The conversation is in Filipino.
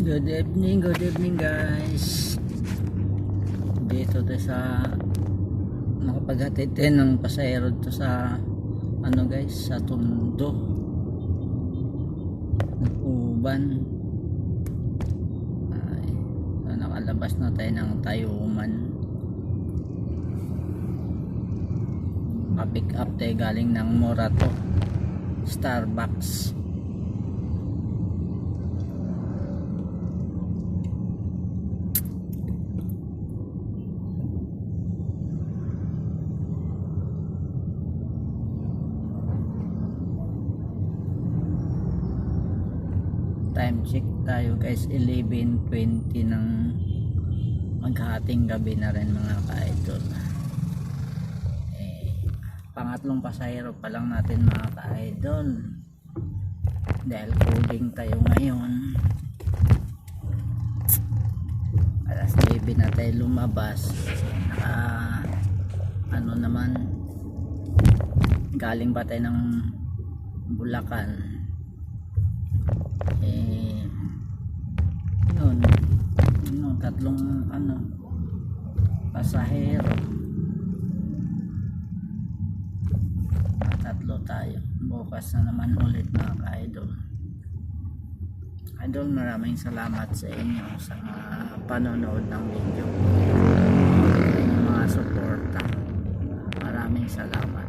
Good evening guys. Dito tayo sa makapaghatid tayo ng pasahero to sa guys, sa Tondo ng Uban. So nakalabas na tayo ng Tayuman. Pa-pick up tayo galing ng Morato Starbucks. Time check tayo guys, 11:20 ng maghating gabi na rin mga ka-idol. Pangatlong pasahero pa lang natin mga ka-idol, dahil cooling tayo ngayon. Alas 9 na tayo lumabas. Naman galing pa tayo ng Bulacan. Yun, tatlong pasahero, tatlo tayo. Bukas na naman ulit mga ka-idol. Idol, maraming salamat sa inyo sa panonood ng video, mga suporta. Maraming salamat.